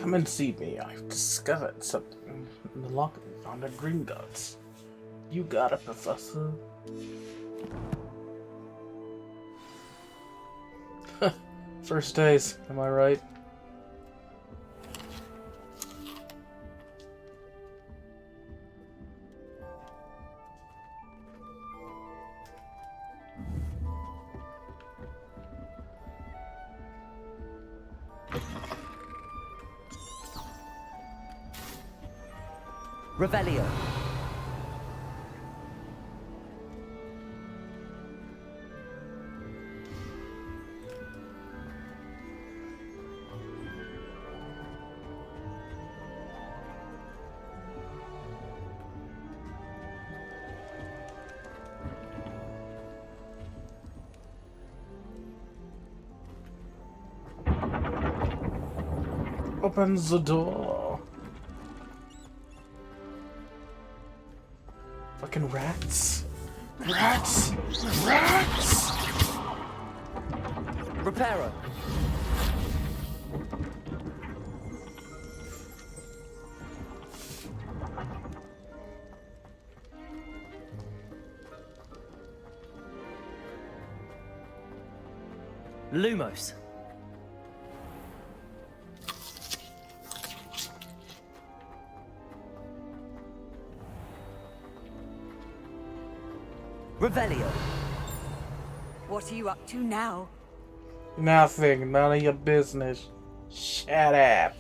Come and see me. I've discovered something in the locker on the green dots. You got it, Professor. First days, am I right? Revelio. Opens the door. Fucking rats. Rats! Rats! Reparo. Lumos. Revelio. What are you up to now? Nothing. None of your business. Shut up.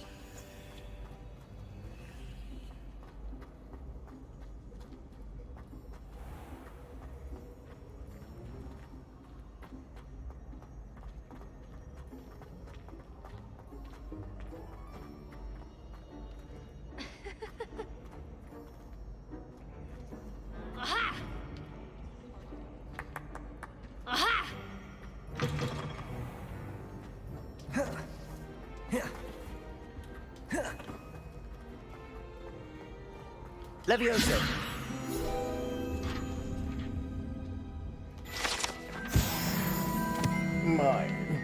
Levioso. Mine.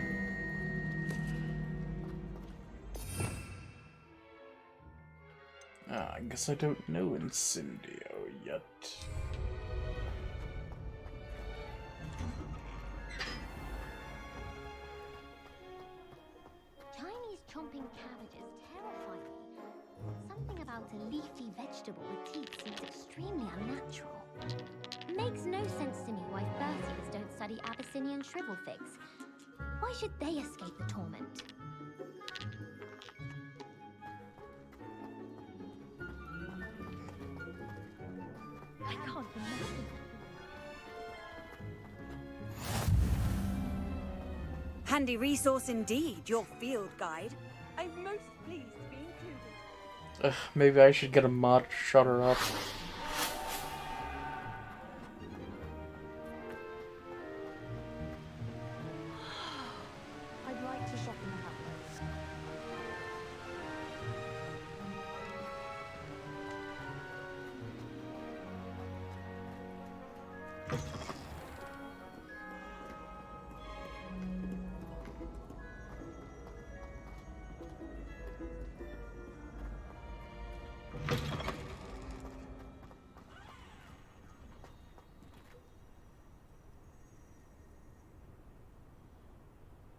I guess I don't know incendio yet. Chinese chomping cabbages terrify me. Something about a leafy vegetable with teeth seems extremely unnatural. Makes no sense to me why Berthiers don't study Abyssinian shrivel figs. Why should they escape the torment? I can't imagine. Handy resource indeed, your field guide. I'm most pleased to be included. Maybe I should get a mod to shut her up. I'd like to shop in the house.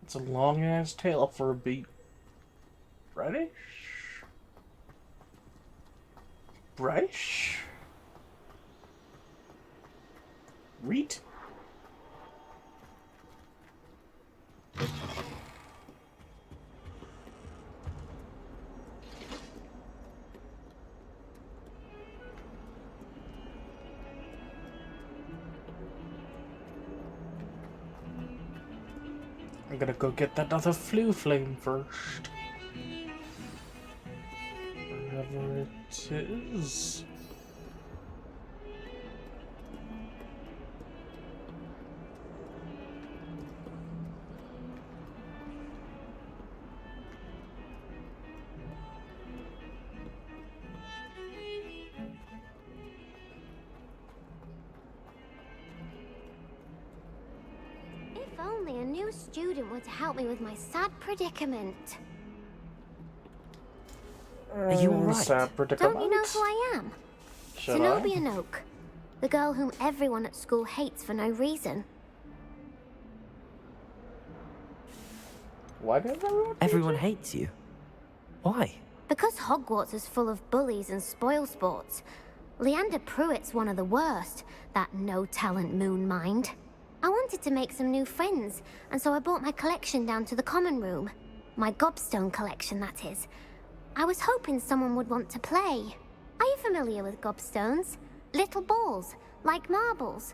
It's a long ass tail for a beet. Reddish? Brightish? Reet? I'm gonna go get that other flu flame first. Wherever it is. If only a new student were to help me with my sad predicament. Are you alright? Don't you know who I am? Should Zenobia Noak, the girl whom everyone at school hates for no reason. Why does Everyone hates you. Why? Because Hogwarts is full of bullies and spoilsports. Leander Pruitt's one of the worst, that no-talent moon mind. I wanted to make some new friends, and so I brought my collection down to the common room. My gobstone collection, that is. I was hoping someone would want to play. Are you familiar with gobstones? Little balls, like marbles.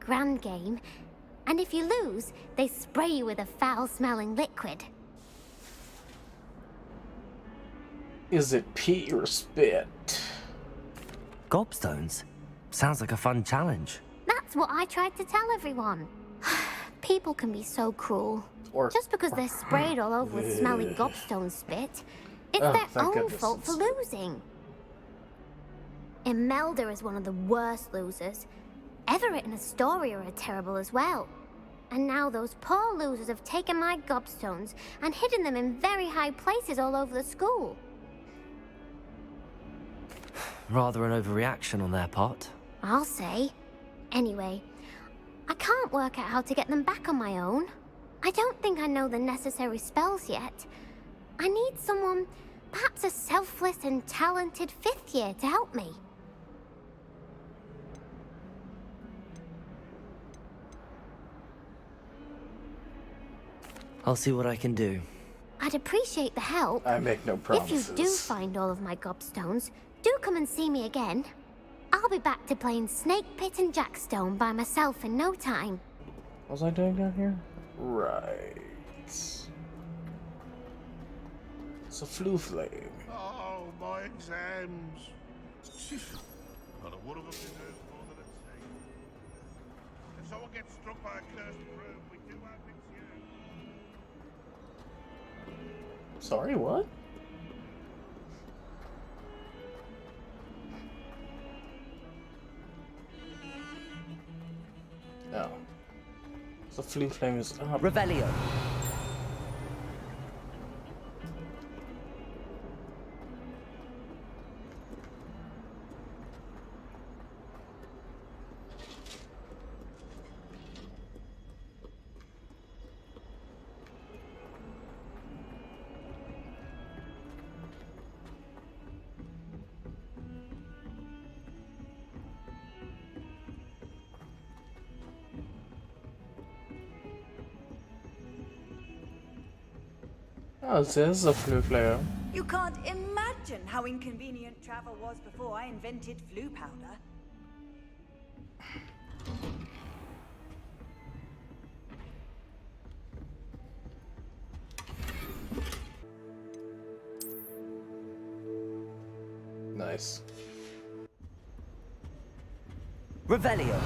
Grand game. And if you lose, they spray you with a foul-smelling liquid. Is it pee or spit? Gobstones? Sounds like a fun challenge. That's what I tried to tell everyone. People can be so cruel. Just because they're sprayed all over with smelly gobstone spit, it's their own fault for losing. Imelda is one of the worst losers. Everett and Astoria are terrible as well. And now those poor losers have taken my gobstones and hidden them in very high places all over the school. Rather an overreaction on their part. I'll say. Anyway, I can't work out how to get them back on my own. I don't think I know the necessary spells yet. I need someone, perhaps a selfless and talented 5th year to help me. I'll see what I can do. I'd appreciate the help. I make no promises. If you do find all of my gobstones, do come and see me again. I'll be back to playing Snake Pit and Jackstone by myself in no time. What was I doing down here? Right. It's a flu flame. Oh, my exams. Not a one of them deserves more than a C. If someone gets struck by a cursed broom, we do our next year. Sorry, what? No. The flu flame is up. Revelio. Oh, there's a flu flame. You can't imagine how inconvenient travel was before I invented flu powder. Nice. Revelio.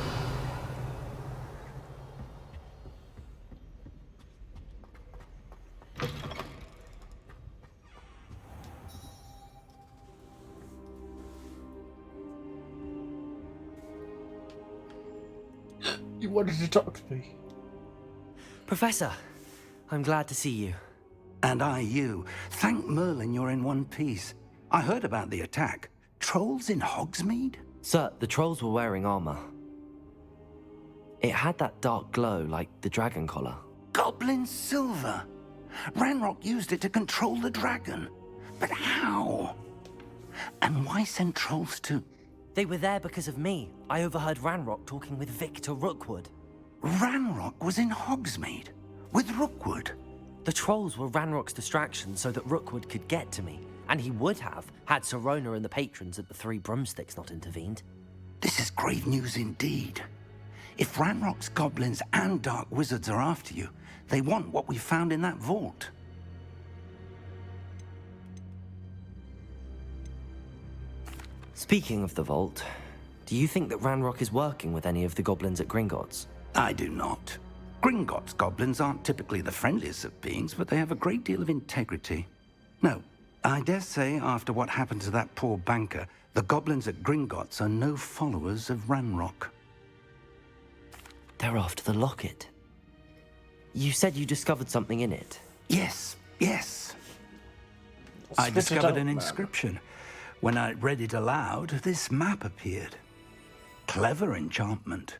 You wanted to talk to me. Professor, I'm glad to see you. And I you. Thank Merlin you're in one piece. I heard about the attack. Trolls in Hogsmeade? Sir, the trolls were wearing armor. It had that dark glow like the dragon collar. Goblin silver. Ranrock used it to control the dragon. But how? And why send trolls to... They were there because of me. I overheard Ranrock talking with Victor Rookwood. Ranrock was in Hogsmeade? With Rookwood? The trolls were Ranrock's distraction so that Rookwood could get to me. And he would have, had Sirona and the patrons at the Three Broomsticks not intervened. This is grave news indeed. If Ranrock's goblins and dark wizards are after you, they want what we found in that vault. Speaking of the vault, do you think that Ranrock is working with any of the goblins at Gringotts? I do not. Gringotts goblins aren't typically the friendliest of beings, but they have a great deal of integrity. No, I dare say after what happened to that poor banker, the goblins at Gringotts are no followers of Ranrock. They're after the locket. You said you discovered something in it. Yes, yes. I Spit it discovered out, an man. inscription. When I read it aloud, this map appeared. Clever enchantment.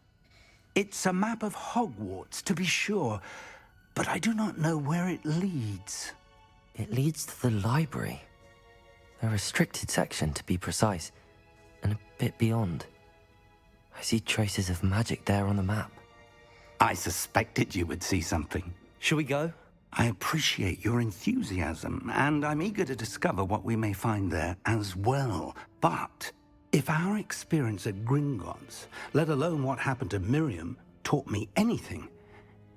It's a map of Hogwarts, to be sure, but I do not know where it leads. It leads to the library. A restricted section, to be precise, and a bit beyond. I see traces of magic there on the map. I suspected you would see something. Shall we go? I appreciate your enthusiasm, and I'm eager to discover what we may find there as well. But if our experience at Gringotts, let alone what happened to Miriam, taught me anything,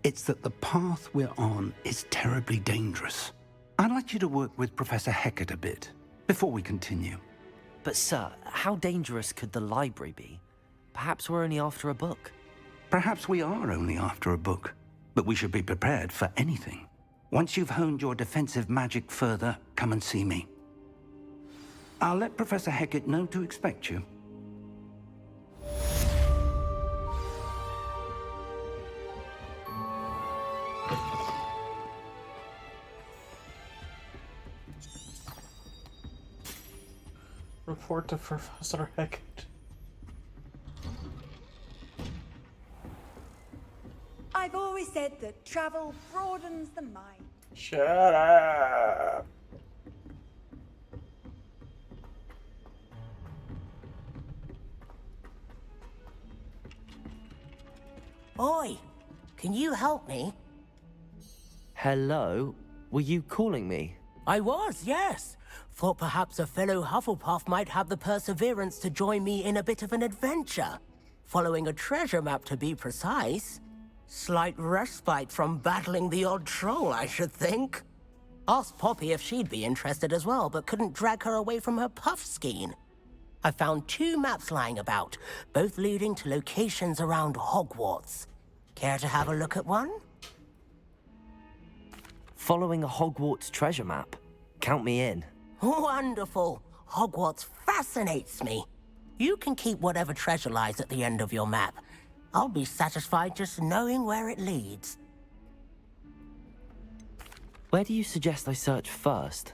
it's that the path we're on is terribly dangerous. I'd like you to work with Professor Hecat a bit before we continue. But sir, how dangerous could the library be? Perhaps we're only after a book. Perhaps we are only after a book, but we should be prepared for anything. Once you've honed your defensive magic further, come and see me. I'll let Professor Hecat know to expect you. Report to Professor Hecat. I've always said that travel broadens the mind. Shut up. Oi, can you help me? Hello? Were you calling me? I was, yes. Thought perhaps a fellow Hufflepuff might have the perseverance to join me in a bit of an adventure. Following a treasure map, to be precise. Slight respite from battling the odd troll, I should think. Asked Poppy if she'd be interested as well, but couldn't drag her away from her puff skein. I found 2 maps lying about, both leading to locations around Hogwarts. Care to have a look at one? Following a Hogwarts treasure map? Count me in. Wonderful. Hogwarts fascinates me. You can keep whatever treasure lies at the end of your map. I'll be satisfied just knowing where it leads. Where do you suggest I search first?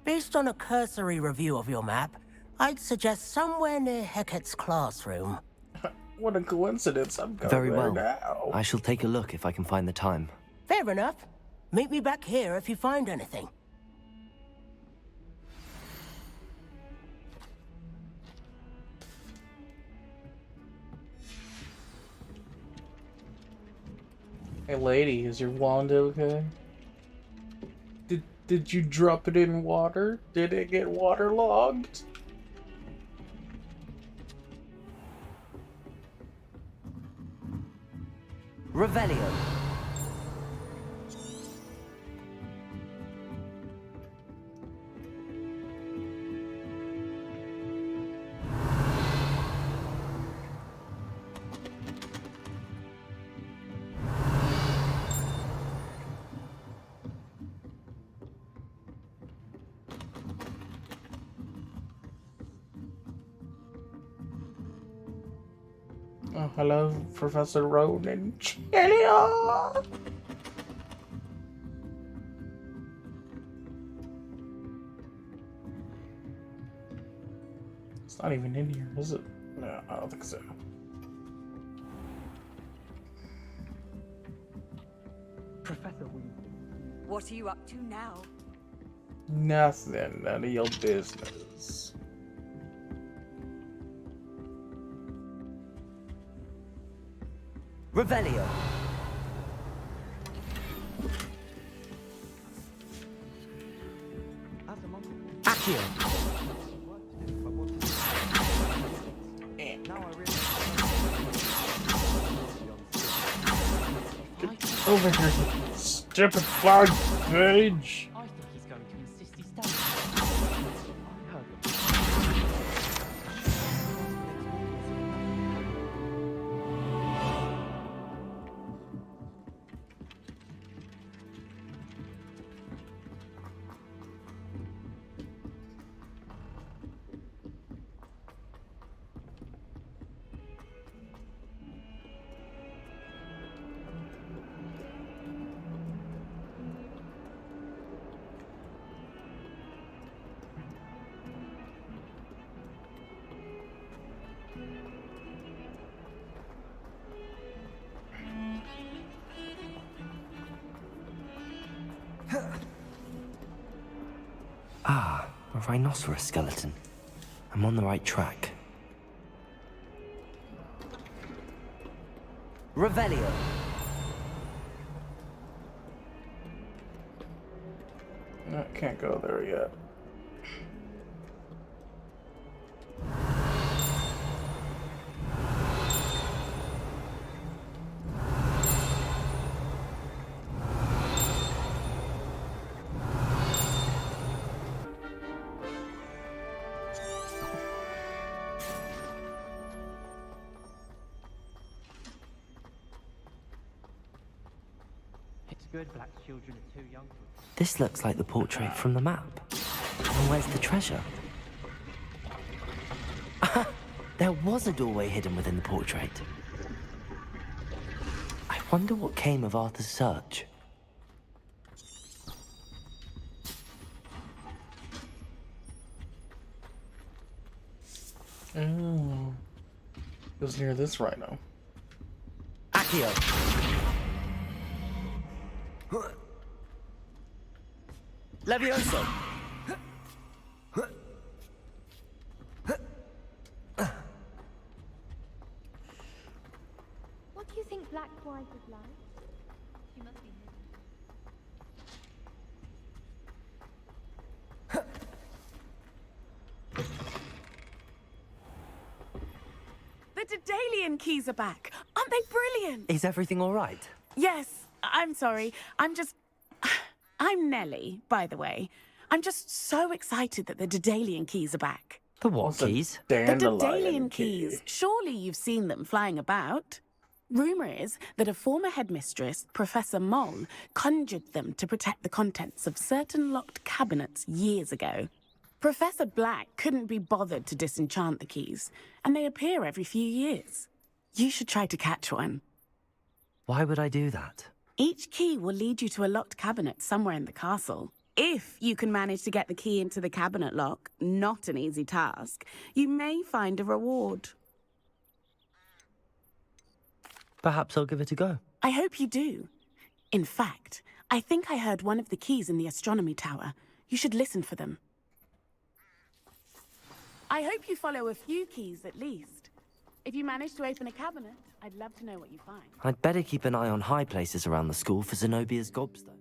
Based on a cursory review of your map, I'd suggest somewhere near Hecat's classroom. What a coincidence. I'm going Very there well. now. I shall take a look if I can find the time. Fair enough. Meet me back here if you find anything. Hey lady, is your wand okay? Did you drop it in water? Did it get waterlogged? Revelio. Oh, hello, Professor Ronan. Chelia! It's not even in here, is it? No, I don't think so. Professor, What are you up to now? Nothing. None of your business. Revelio. Accio. Over here, you stupid flag page. I think he's going to insist he stays. I heard Ah, a rhinoceros skeleton. I'm on the right track. Revelio. I can't go there yet. It's good black children are too young for it. This looks like the portrait from the map. And where's the treasure? There was a doorway hidden within the portrait. I wonder what came of Arthur's search. Oh. It was near this rhino. Accio! Levioso! What do you think Black Wife is like? She must be hidden. The Daedalian keys are back. Aren't they brilliant? Is everything all right? Yes, I'm sorry. I'm Nellie, by the way. I'm just so excited that the Daedalian keys are back. The what What's a keys? The dandelion Daedalian keys. Surely you've seen them flying about. Rumour is that a former headmistress, Professor Moll, conjured them to protect the contents of certain locked cabinets years ago. Professor Black couldn't be bothered to disenchant the keys, and they appear every few years. You should try to catch one. Why would I do that? Each key will lead you to a locked cabinet somewhere in the castle. If you can manage to get the key into the cabinet lock, not an easy task, you may find a reward. Perhaps I'll give it a go. I hope you do. In fact, I think I heard one of the keys in the astronomy tower. You should listen for them. I hope you follow a few keys at least. If you manage to open a cabinet, I'd love to know what you find. I'd better keep an eye on high places around the school for Zenobia's gobstone.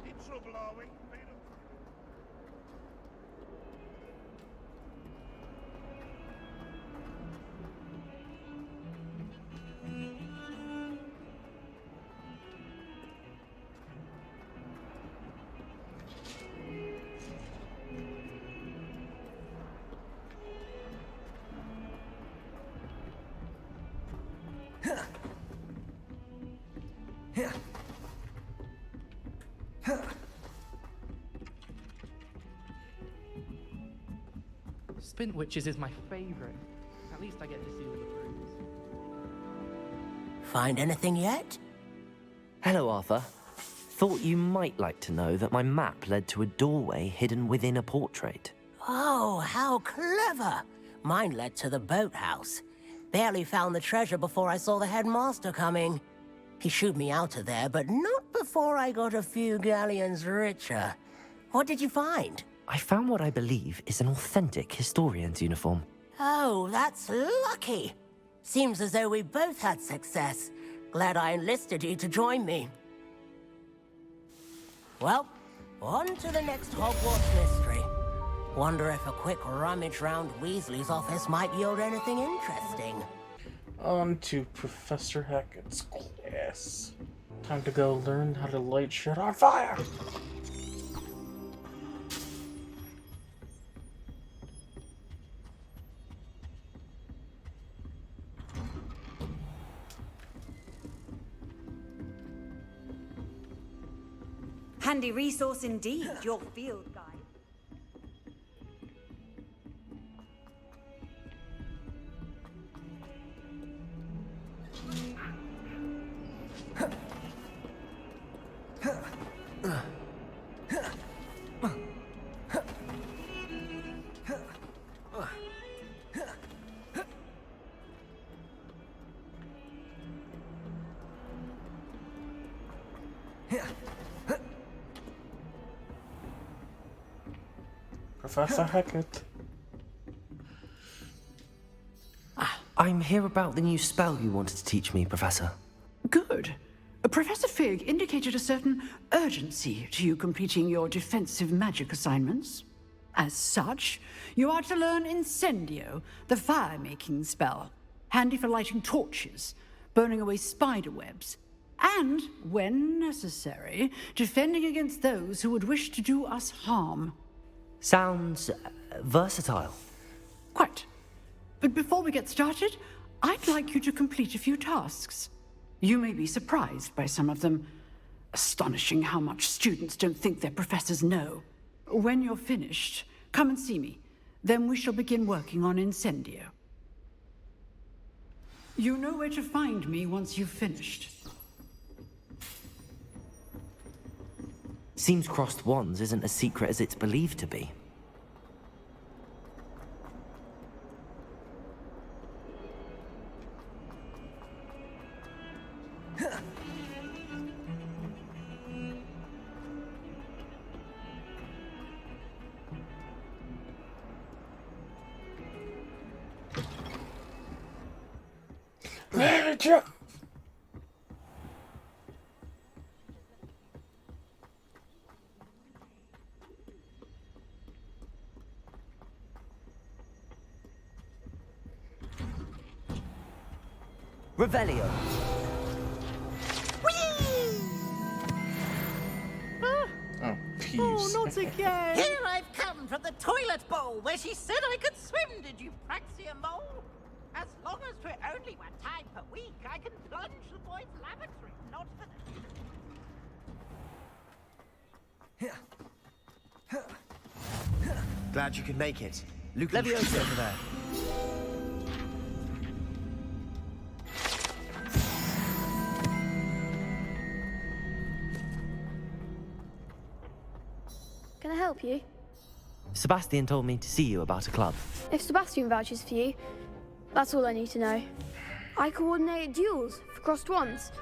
In trouble, are we? Peter? Spint Witches is my favorite. At least I get to see all the proofs. Find anything yet? Hello, Arthur. Thought you might like to know that my map led to a doorway hidden within a portrait. Oh, how clever! Mine led to the boathouse. Barely found the treasure before I saw the headmaster coming. He shooed me out of there, but not before I got a few galleons richer. What did you find? I found what I believe is an authentic historian's uniform. Oh, that's lucky. Seems as though we both had success. Glad I enlisted you to join me. Well, on to the next Hogwarts mystery. Wonder if a quick rummage round Weasley's office might yield anything interesting. On to Professor Hackett's class. Time to go learn how to light shit on fire! Handy resource indeed, your field guide. Professor Hackett. I'm here about the new spell you wanted to teach me, Professor. Good. Professor Fig indicated a certain urgency to you completing your defensive magic assignments. As such, you are to learn Incendio, the fire-making spell, handy for lighting torches, burning away spider webs, and, when necessary, defending against those who would wish to do us harm. Sounds versatile. Quite. But before we get started, I'd like you to complete a few tasks. You may be surprised by some of them. Astonishing how much students don't think their professors know. When you're finished, come and see me. Then we shall begin working on Incendio. You know where to find me once you've finished. Seems crossed wands isn't as secret as it's believed to be. Manager! Revelio. Oh, peeves. Oh, not again! Here I've come from the toilet bowl where she said I could swim, did you praxia mole? As long as we're only 1 time per week, I can plunge the boys' lavatory, not for the... Glad you could make it. Luke Leviosa over there. Can I help you? Sebastian told me to see you about a club. If Sebastian vouches for you, that's all I need to know. I coordinate duels for crossed wands.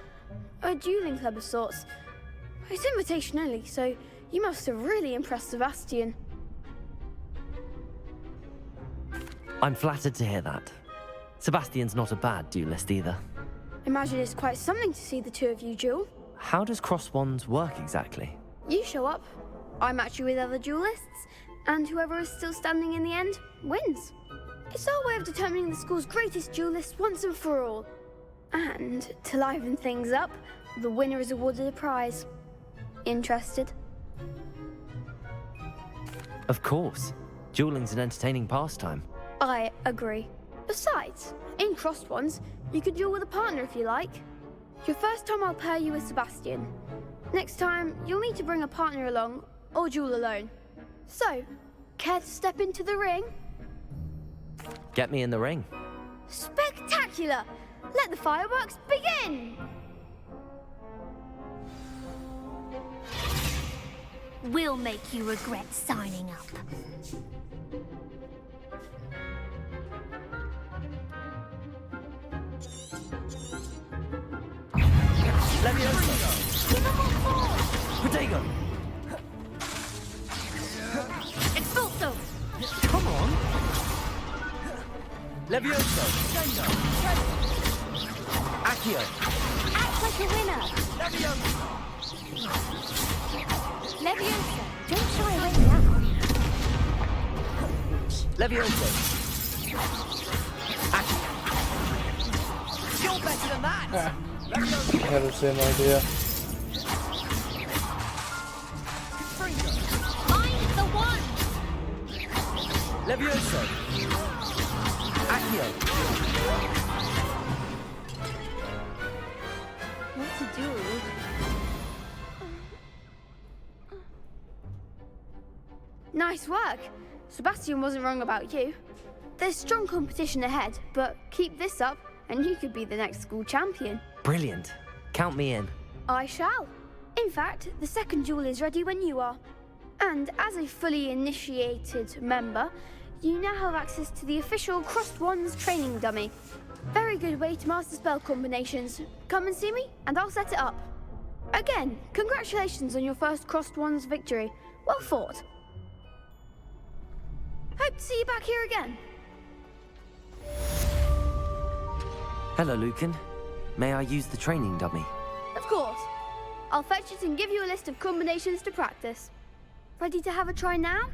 A dueling club of sorts. It's invitation only, so you must have really impressed Sebastian. I'm flattered to hear that. Sebastian's not a bad duelist either. Imagine it's quite something to see the two of you duel. How does cross wands work exactly? You show up, I match you with other duelists, and whoever is still standing in the end wins. It's our way of determining the school's greatest duelist once and for all. And to liven things up, the winner is awarded a prize. Interested? Of course. Dueling's an entertaining pastime. I agree. Besides, in crossed ones, you could duel with a partner if you like. Your first time I'll pair you with Sebastian. Next time, you'll need to bring a partner along, or duel alone. So, care to step into the ring? Get me in the ring. Spectacular! Let the fireworks begin! We'll make you regret signing up. Protego! Expulso! Come on! Levioso! Accio! Act like a winner! Leviosa, don't shy away now. Levioso! Accio! You're better than that! I had the same idea. Find the one! Levioso! Accio! What to do? Nice work! Sebastian wasn't wrong about you. There's strong competition ahead, but keep this up and you could be the next school champion. Brilliant. Count me in. I shall. In fact, the second duel is ready when you are. And as a fully initiated member, you now have access to the official Crossed Wands training dummy. Very good way to master spell combinations. Come and see me, and I'll set it up. Again, congratulations on your first Crossed Wands victory. Well fought. Hope to see you back here again. Hello, Lucan. May I use the training dummy? Of course. I'll fetch it and give you a list of combinations to practice. Ready to have a try now?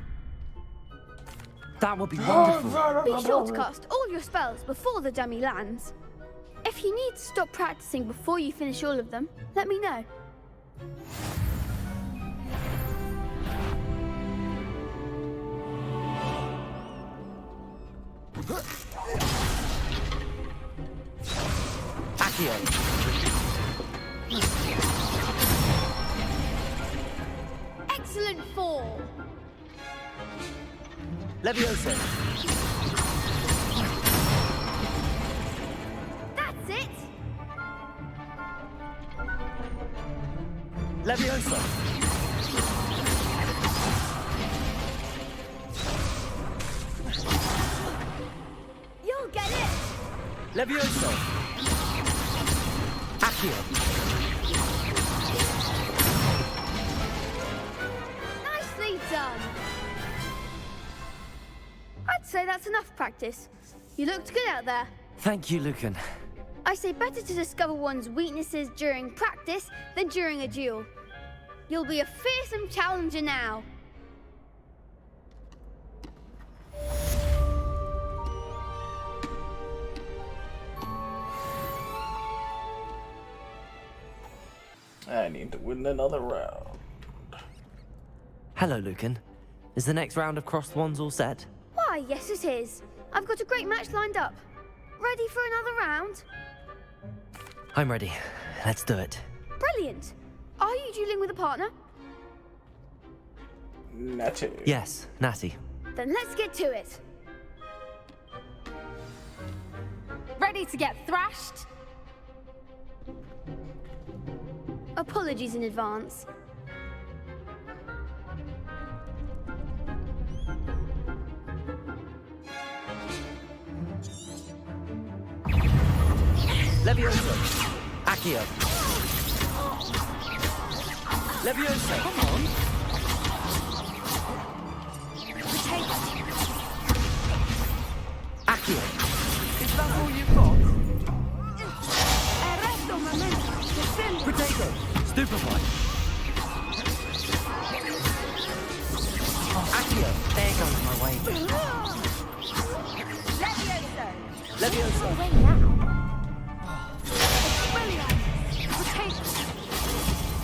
That would be wonderful. Be sure to cast all your spells before the dummy lands. If you need to stop practicing before you finish all of them, let me know. Accio. Excellent fall. Leviosa. That's it. Leviosa. You'll get it. Leviosa. Accio. Nicely done. I'd say that's enough practice. You looked good out there. Thank you, Lucan. I say better to discover one's weaknesses during practice than during a duel. You'll be a fearsome challenger now. I need to win another round. Hello, Lucan. Is the next round of crossed wands all set? Why, yes it is. I've got a great match lined up. Ready for another round? I'm ready. Let's do it. Brilliant. Are you dueling with a partner? Natty. Yes, Natty. Then let's get to it. Ready to get thrashed? Apologies in advance. Leviosa. Accio. Leviosa. Come on. Accio. Is that all you've got? Potato. Stupefy. Accio. There goes my way. Leviosa. Leviosa.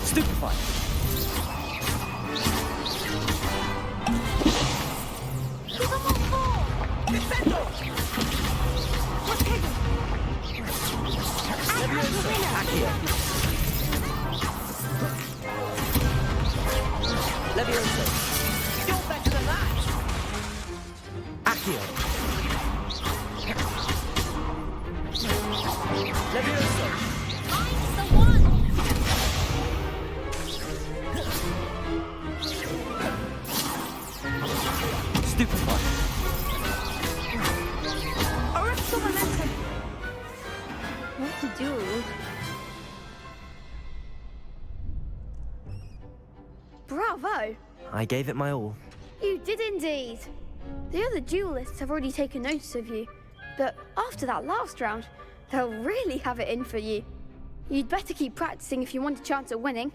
Stupefy. Leviosa. Accio. Leviosa. You're better than that. Accio. Leviosa. I'm the one! Stupefy. What to do? Bravo! I gave it my all. You did indeed. The other duelists have already taken notice of you, but after that last round, they'll really have it in for you. You'd better keep practicing if you want a chance at winning,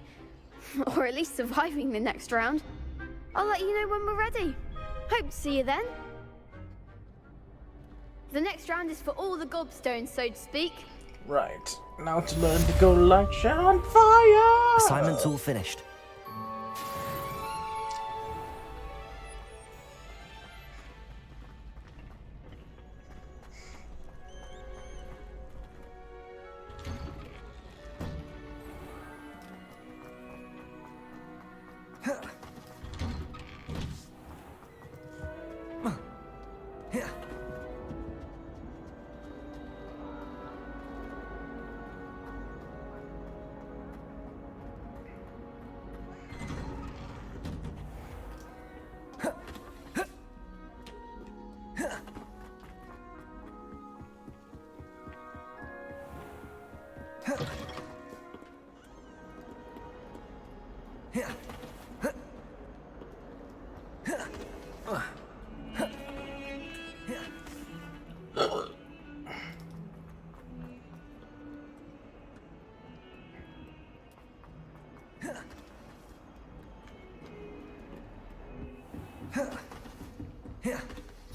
or at least surviving the next round. I'll let you know when we're ready. Hope to see you then. The next round is for all the gobstones, so to speak. Right. Now to learn to go like shit on fire! Assignment's all finished.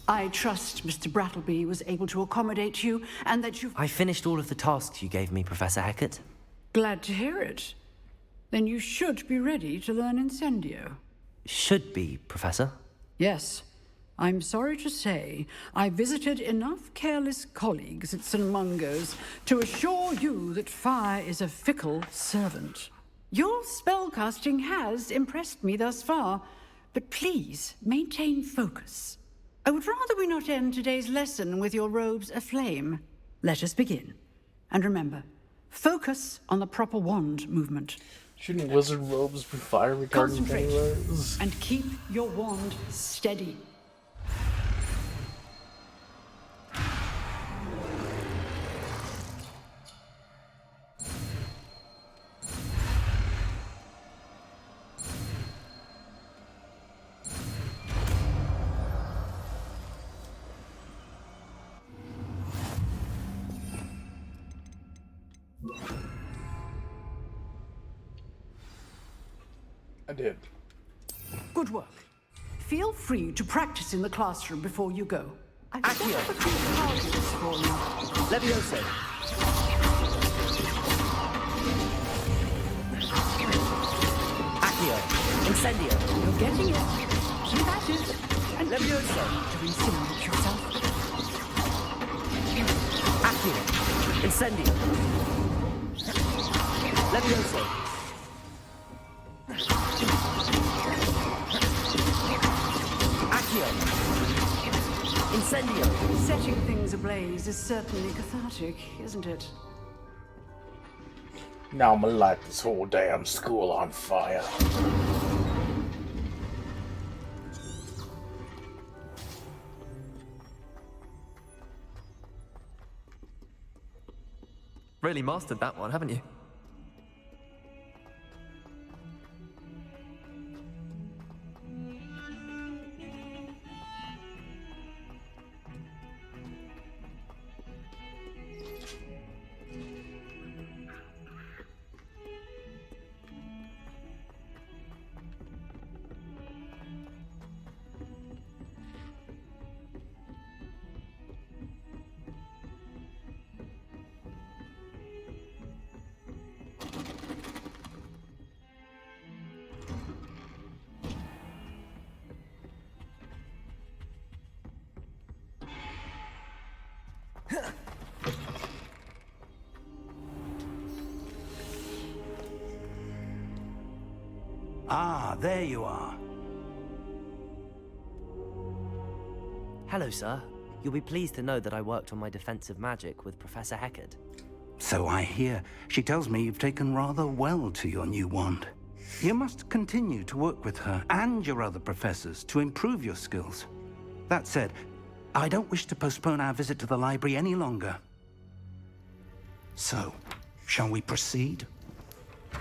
I trust Mr. Brattleby was able to accommodate you, and that you've... I finished all of the tasks you gave me, Professor Hecat. Glad to hear it. Then you should be ready to learn incendio. Should be, Professor. Yes. I'm sorry to say, I visited enough careless colleagues at St. Mungo's to assure you that fire is a fickle servant. Your spellcasting has impressed me thus far, but please maintain focus. I would rather we not end today's lesson with your robes aflame. Let us begin. And remember, focus on the proper wand movement. Shouldn't wizard robes be fire retardant Concentrate anyways? and keep your wand steady. I did. Good work. Feel free to practice in the classroom before you go. I've set up a few targets for you. Levioso. Accio. Incendio. You're getting it. Keep at it. And Levioso. to insinuate yourself. Accio. Incendio. Levioso. Accio. Incendio. Setting things ablaze is certainly cathartic, isn't it? Now I'm gonna light this whole damn school on fire. Really mastered that one, haven't you? Ah, there you are. Hello, sir. You'll be pleased to know that I worked on my defensive magic with Professor Hecat. So I hear. She tells me you've taken rather well to your new wand. You must continue to work with her and your other professors to improve your skills. That said, I don't wish to postpone our visit to the library any longer. So, shall we proceed?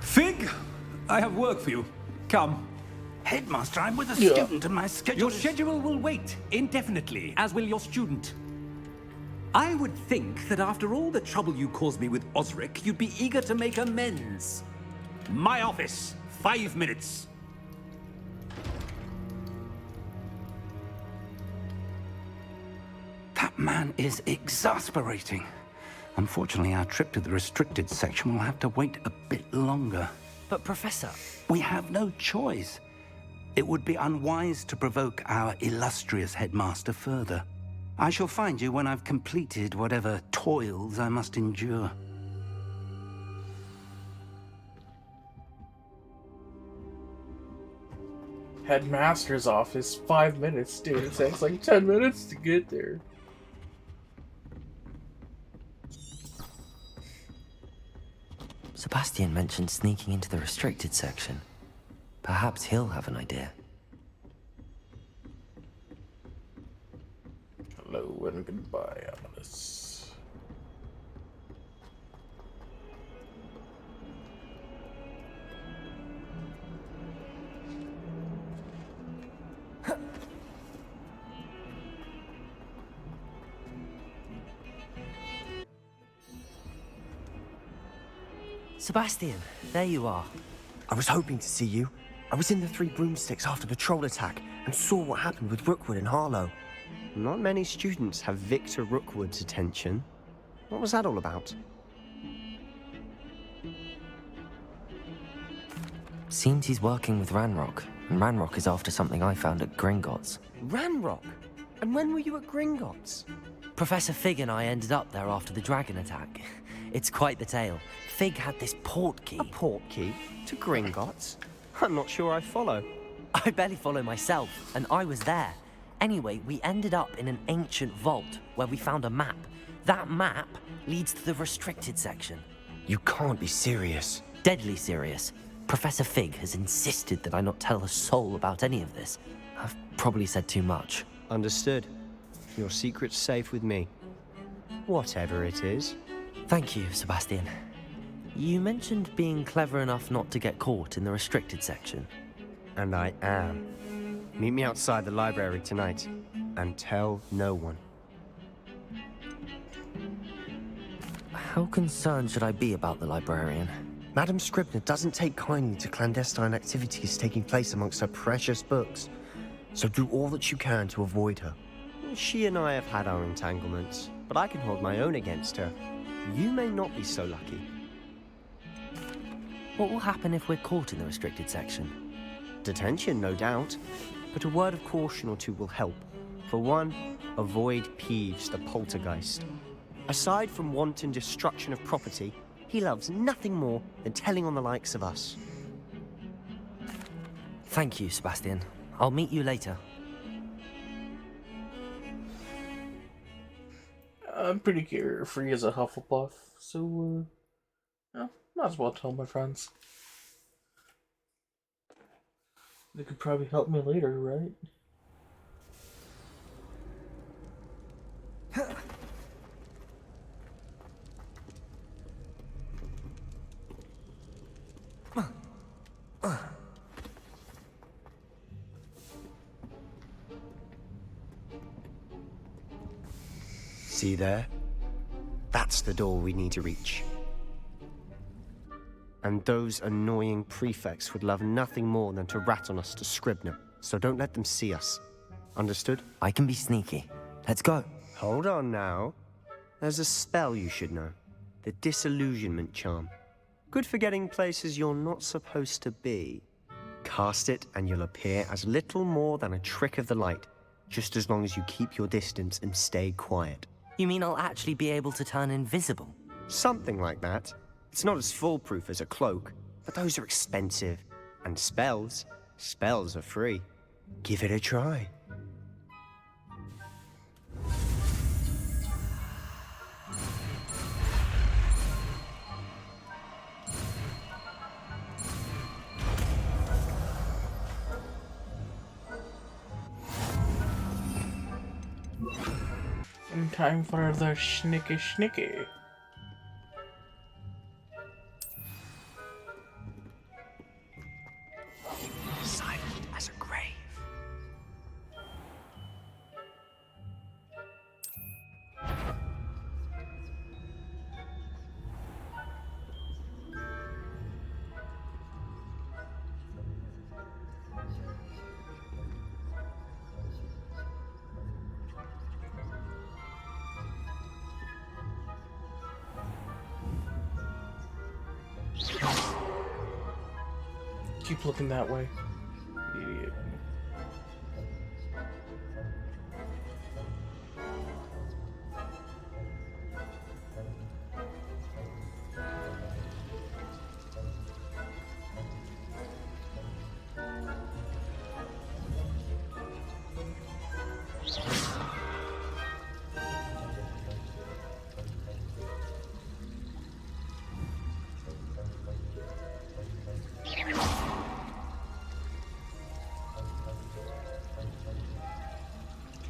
Fig, I have work for you. Come. Headmaster, I'm with a student and my schedule Your schedule will wait indefinitely, as will your student. I would think that after all the trouble you caused me with Osric, you'd be eager to make amends. My office, 5 minutes. That man is exasperating. Unfortunately, our trip to the restricted section will have to wait a bit longer. But, Professor... We have no choice. It would be unwise to provoke our illustrious headmaster further. I shall find you when I've completed whatever toils I must endure. Headmaster's office, 5 minutes, dude. It takes like 10 minutes to get there. Sebastian mentioned sneaking into the restricted section. Perhaps he'll have an idea. Hello and goodbye, Ominous. Sebastian, there you are. I was hoping to see you. I was in the Three Broomsticks after the troll attack and saw what happened with Rookwood and Harlow. Not many students have Victor Rookwood's attention. What was that all about? Seems he's working with Ranrock, and Ranrock is after something I found at Gringotts. Ranrock? And when were you at Gringotts? Professor Fig and I ended up there after the dragon attack. It's quite the tale. Fig had this port key. A port key? To Gringotts? I'm not sure I follow. I barely follow myself, and I was there. Anyway, we ended up in an ancient vault where we found a map. That map leads to the restricted section. You can't be serious. Deadly serious. Professor Fig has insisted that I not tell a soul about any of this. I've probably said too much. Understood. Your secret's safe with me. Whatever it is. Thank you, Sebastian. You mentioned being clever enough not to get caught in the restricted section. And I am. Meet me outside the library tonight, and tell no one. How concerned should I be about the librarian? Madam Scribner doesn't take kindly to clandestine activities taking place amongst her precious books, so do all that you can to avoid her. She and I have had our entanglements, but I can hold my own against her. You may not be so lucky. What will happen if we're caught in the restricted section? Detention, no doubt, but a word of caution or two will help. For one, avoid Peeves, the poltergeist. Aside from wanton destruction of property, he loves nothing more than telling on the likes of us. Thank you, Sebastian. I'll meet you later. I'm pretty carefree as a Hufflepuff, so, yeah, might as well tell my friends. They could probably help me later, right? See there? That's the door we need to reach. And those annoying prefects would love nothing more than to rat on us to Scribner, so don't let them see us. Understood? I can be sneaky. Let's go. Hold on now. There's a spell you should know. The Disillusionment Charm. Good for getting places you're not supposed to be. Cast it and you'll appear as little more than a trick of the light, just as long as you keep your distance and stay quiet. You mean I'll actually be able to turn invisible? Something like that. It's not as foolproof as a cloak, but those are expensive. And spells are free. Give it a try. In time for the schnicky. Silent as a grave. Keep looking that way. Idiot.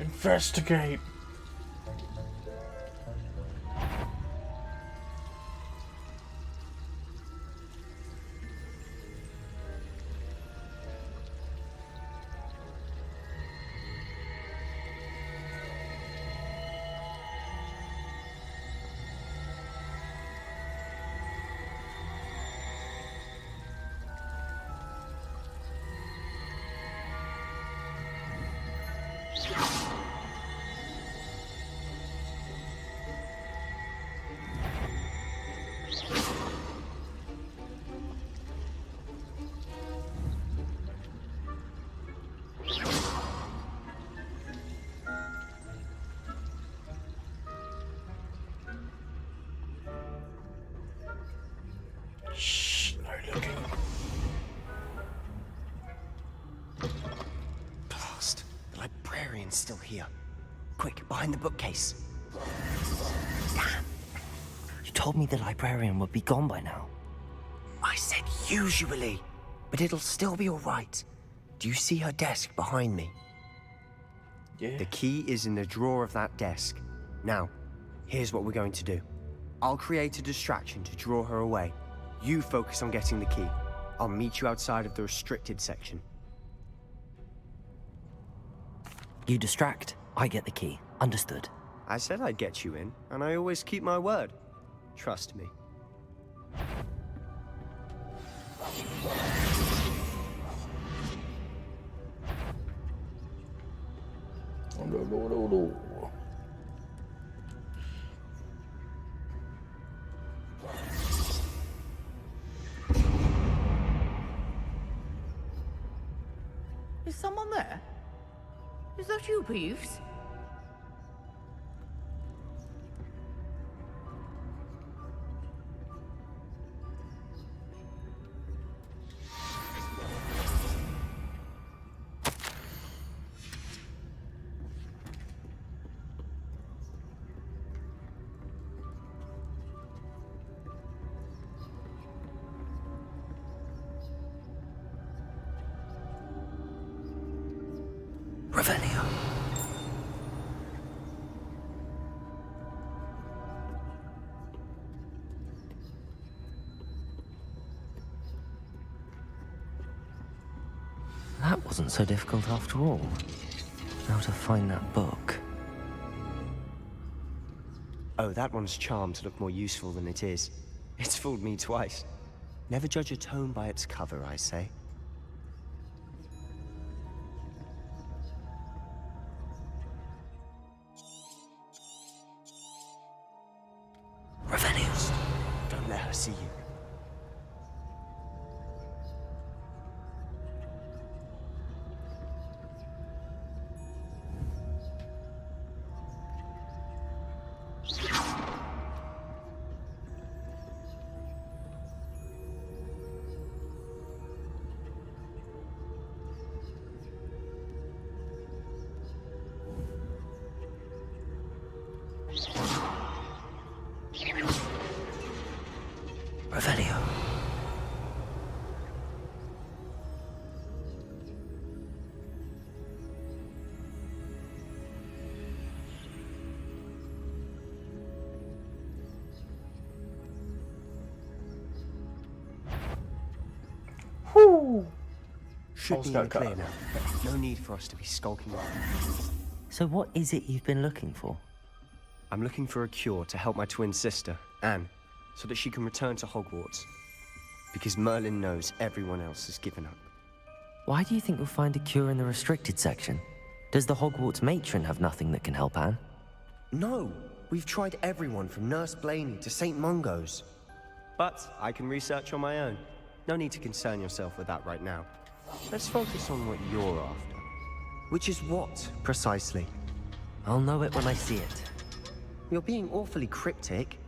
Investigate. librarian's still here. Quick, behind the bookcase. Damn. You told me the librarian would be gone by now. I said usually, but it'll still be all right. Do you see her desk behind me? Yeah. The key is in the drawer of that desk. Now, here's what we're going to do. I'll create a distraction to draw her away. You focus on getting the key. I'll meet you outside of the restricted section. You distract, I get the key. Understood. I said I'd get you in, and I always keep my word. Trust me. Is someone there? Is that you, Peeves? Revelio. That wasn't so difficult after all. Now to find that book. Oh, that one's charmed to look more useful than it is. It's fooled me twice. Never judge a tome by its cover, I say. Revelius. Don't let her see you. Revelio. Should be in the clear now. No need for us to be skulking around. So what is it you've been looking for? I'm looking for a cure to help my twin sister, Anne, so that she can return to Hogwarts. Because Merlin knows everyone else has given up. Why do you think you'll find a cure in the restricted section? Does the Hogwarts matron have nothing that can help Anne? No! We've tried everyone from Nurse Blaney to St. Mungo's. But I can research on my own. No need to concern yourself with that right now. Let's focus on what you're after. Which is what, precisely? I'll know it when I see it. You're being awfully cryptic.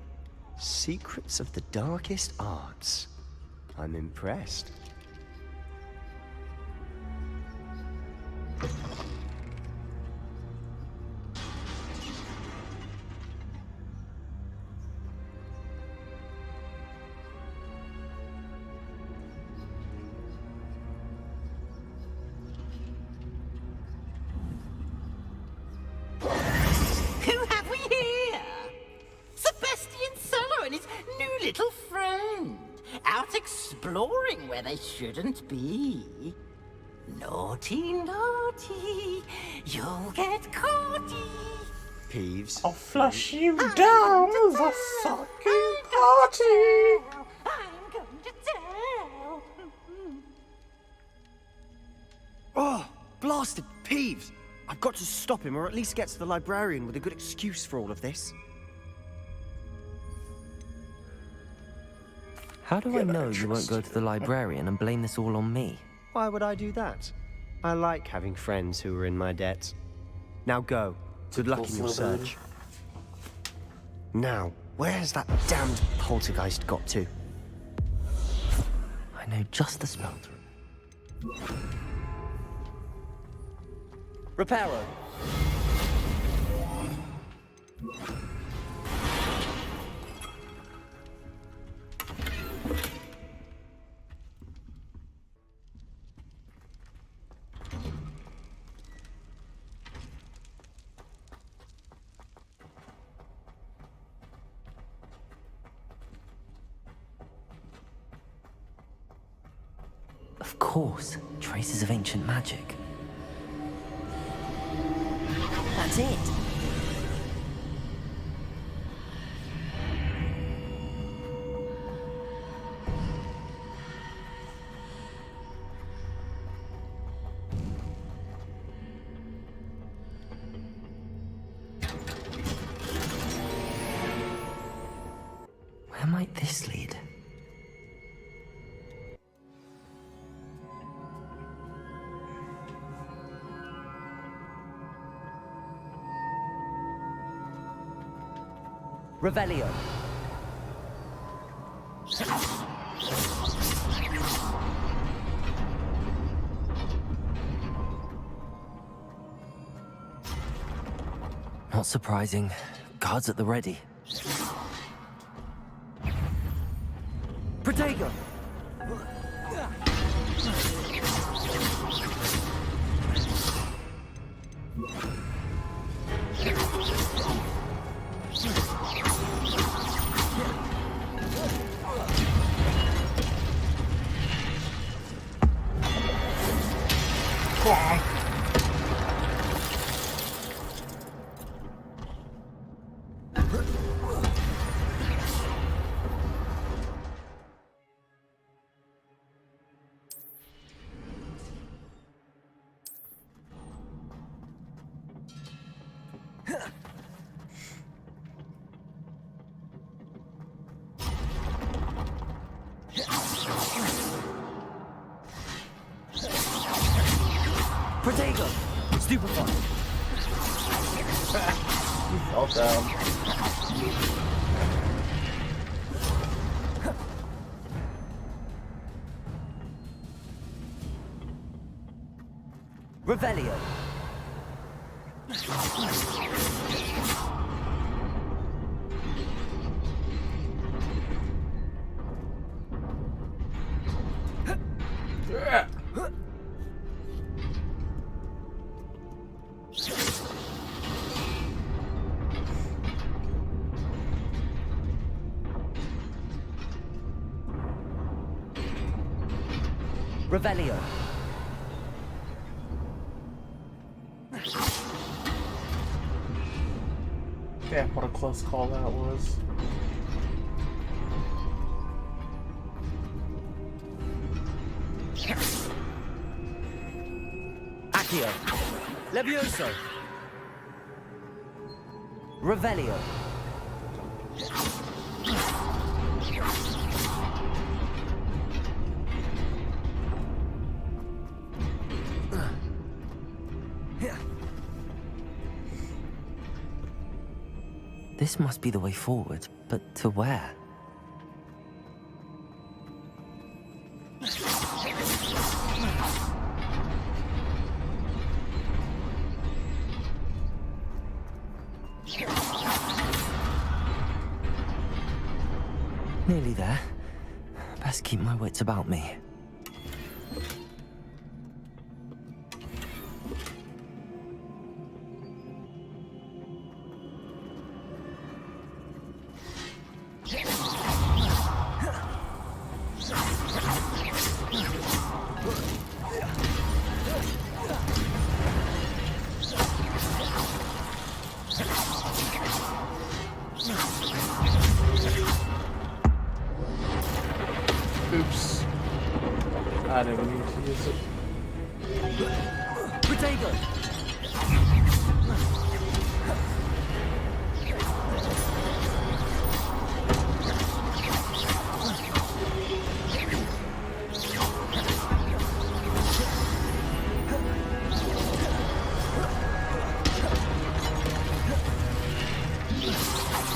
Secrets of the darkest arts. I'm impressed. Who have we here? Sebastian Solo and his new little friend. Out exploring where they shouldn't be. Naughty, naughty. You'll get caughty. Peeves. I'll flush you down the fucking party! I'm going to tell. Oh, blasted Peeves! I've got to stop him, or at least get to the librarian with a good excuse for all of this. How do I know you won't go to the librarian and blame this all on me? Why would I do that? I like having friends who are in my debt. Now go. Good luck in your search. Now, where's that damned poltergeist got to? I know just the spell. Reparo. Of course, traces of ancient magic. That's it. Where might this lead? Revelio. Not surprising. Guards at the ready. Protego! Protego! Stupefy! He fell down. Revelio! Revelio. Damn, what a close call that was. Accio. Levioso. Revelio. This must be the way forward, but to where? Nearly there. Best keep my wits about me. Oops. I didn't mean to use it. Protego!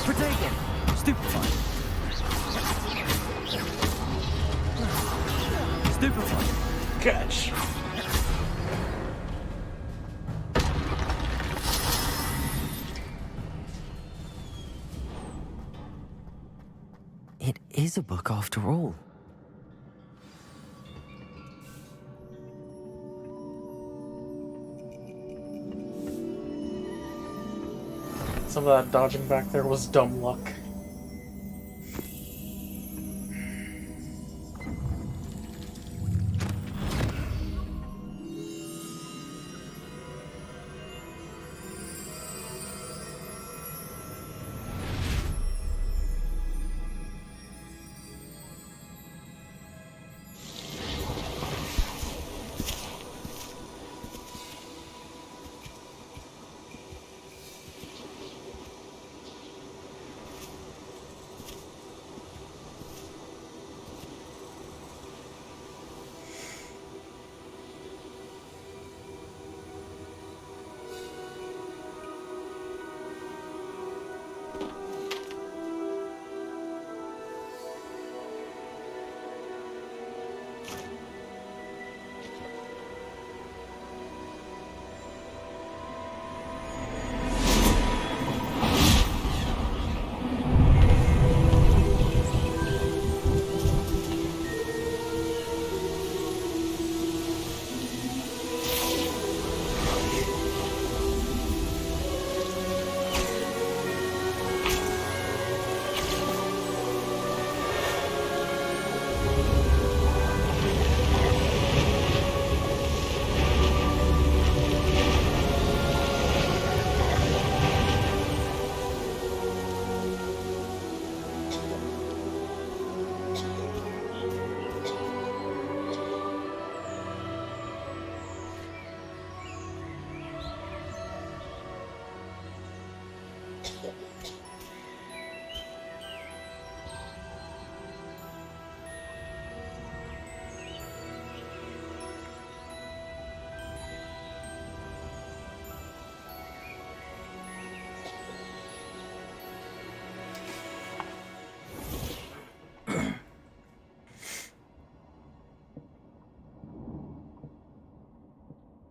Protego! Stupefy! Stupefy! Catch! is a book after all. Some of that dodging back there was dumb luck.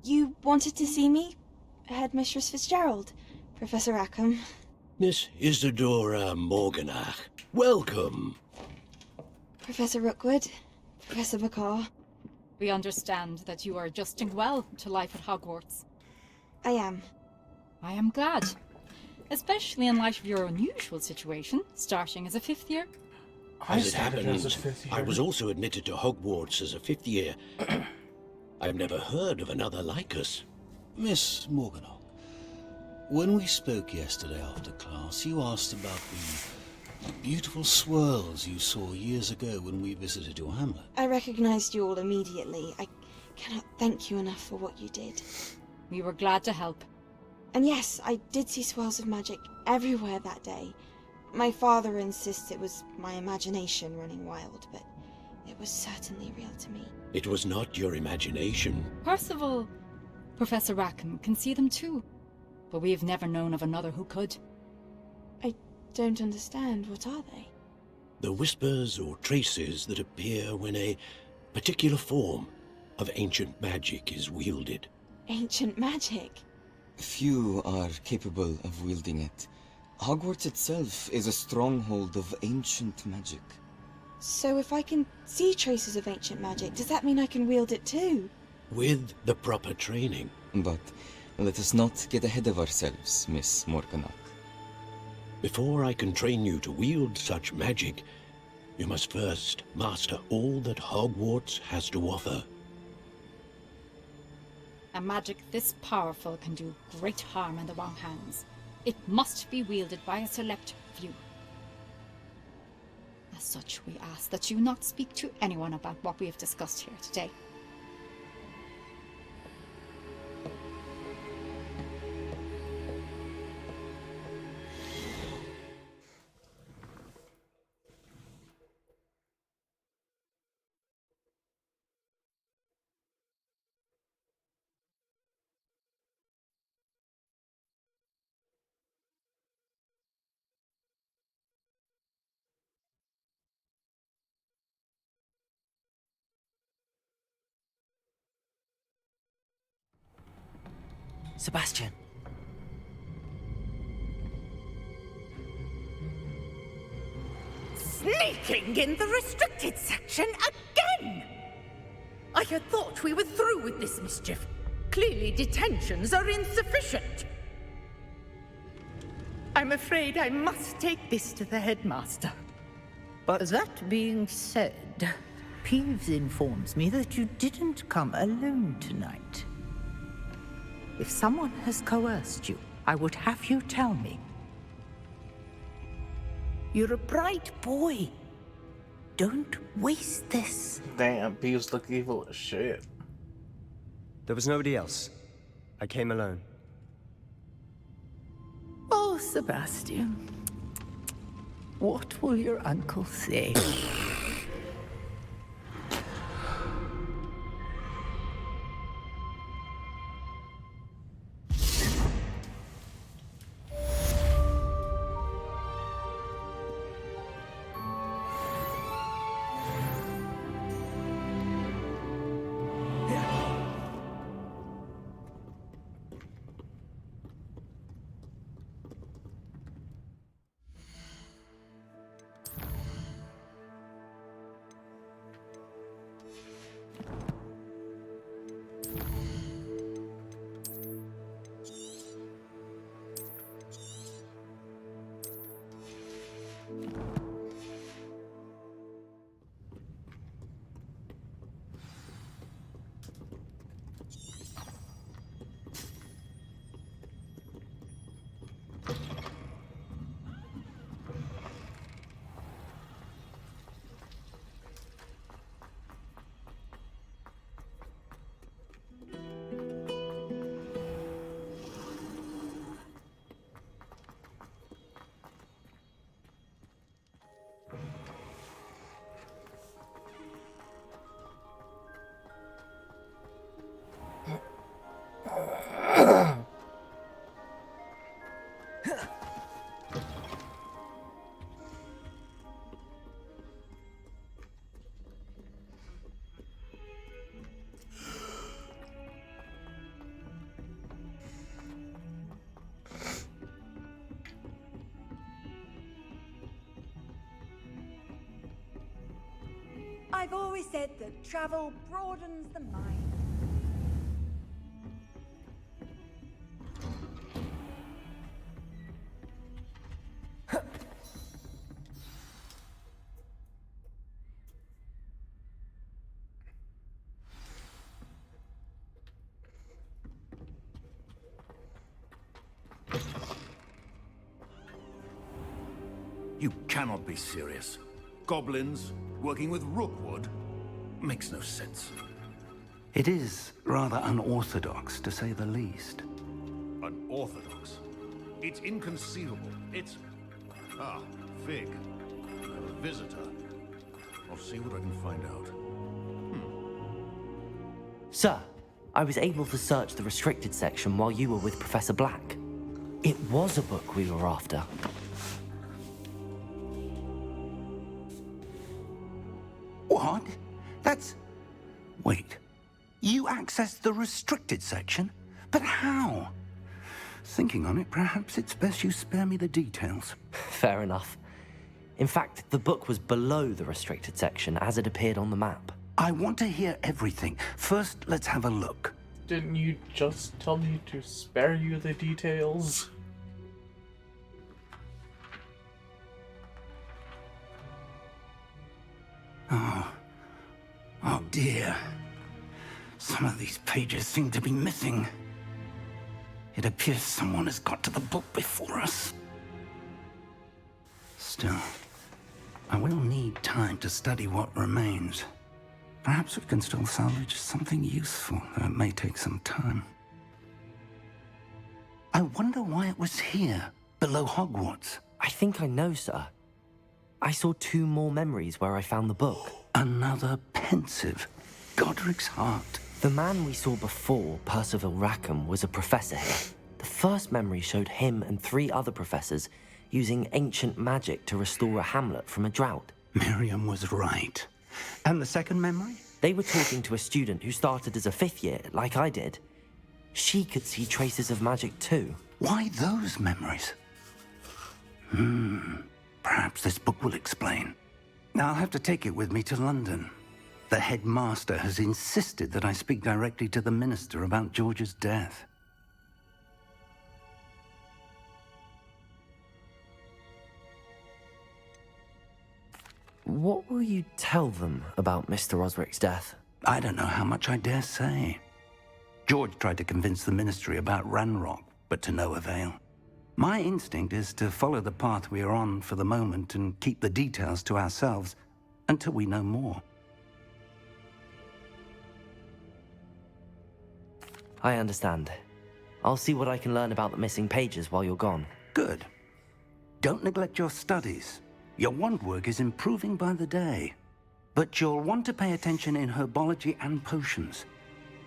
You wanted to see me? Headmistress Fitzgerald, Professor Rackham. Miss Isadora Morganach, welcome. Professor Rookwood, Professor McCaw. We understand that you are adjusting well to life at Hogwarts. I am. I am glad. Especially in light of your unusual situation, starting as a 5th year. As it happens, I was also admitted to Hogwarts as a 5th year. I've never heard of another like us. Miss Morganach, when we spoke yesterday after class, you asked about the beautiful swirls you saw years ago when we visited your hamlet. I recognized you all immediately. I cannot thank you enough for what you did. We were glad to help. And yes, I did see swirls of magic everywhere that day. My father insists it was my imagination running wild, but it was certainly real to me. It was not your imagination. Percival, Professor Rackham can see them too, but we have never known of another who could. I don't understand. What are they? The whispers or traces that appear when a particular form of ancient magic is wielded. Ancient magic? Few are capable of wielding it. Hogwarts itself is a stronghold of ancient magic. So if I can see traces of ancient magic, does that mean I can wield it too? With the proper training. But let us not get ahead of ourselves, Miss Morganach. Before I can train you to wield such magic, you must first master all that Hogwarts has to offer. A magic this powerful can do great harm in the wrong hands. It must be wielded by a select few. As such, we ask that you not speak to anyone about what we have discussed here today. Sebastian. Sneaking in the restricted section again! I had thought we were through with this mischief. Clearly detentions are insufficient. I'm afraid I must take this to the headmaster. But that being said, Peeves informs me that you didn't come alone tonight. If someone has coerced you, I would have you tell me. You're a bright boy. Don't waste this. Damn, Peeves look evil as shit. There was nobody else. I came alone. Oh, Sebastian. What will your uncle say? I've always said that travel broadens the mind. You cannot be serious. Goblins working with Rookwood makes no sense. It is rather unorthodox, to say the least. Unorthodox? It's inconceivable. It's... Ah, Fig. A visitor. I'll see what I can find out. Sir, I was able to search the restricted section while you were with Professor Black. It was a book we were after. What? That's... Wait. You accessed the restricted section? But how? Thinking on it, perhaps it's best you spare me the details. Fair enough. In fact, the book was below the restricted section as it appeared on the map. I want to hear everything. First, let's have a look. Didn't you just tell me to spare you the details? Oh dear. Some of these pages seem to be missing. It appears someone has got to the book before us. Still, I will need time to study what remains. Perhaps we can still salvage something useful, though it may take some time. I wonder why it was here, below Hogwarts. I think I know, sir. I saw 2 more memories where I found the book. Another pensive. Godric's heart. The man we saw before, Percival Rackham, was a professor here. The first memory showed him and 3 other professors using ancient magic to restore a hamlet from a drought. Miriam was right. And the second memory? They were talking to a student who started as a 5th year, like I did. She could see traces of magic too. Why those memories? Perhaps this book will explain. I'll have to take it with me to London. The headmaster has insisted that I speak directly to the minister about George's death. What will you tell them about Mr. Osric's death? I don't know how much I dare say. George tried to convince the ministry about Ranrock, but to no avail. My instinct is to follow the path we are on for the moment and keep the details to ourselves until we know more. I understand. I'll see what I can learn about the missing pages while you're gone. Good. Don't neglect your studies. Your wand work is improving by the day. But you'll want to pay attention in herbology and potions.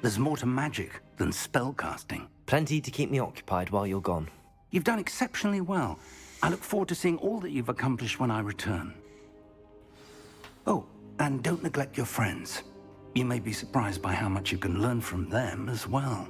There's more to magic than spellcasting. Plenty to keep me occupied while you're gone. You've done exceptionally well. I look forward to seeing all that you've accomplished when I return. Oh, and don't neglect your friends. You may be surprised by how much you can learn from them as well.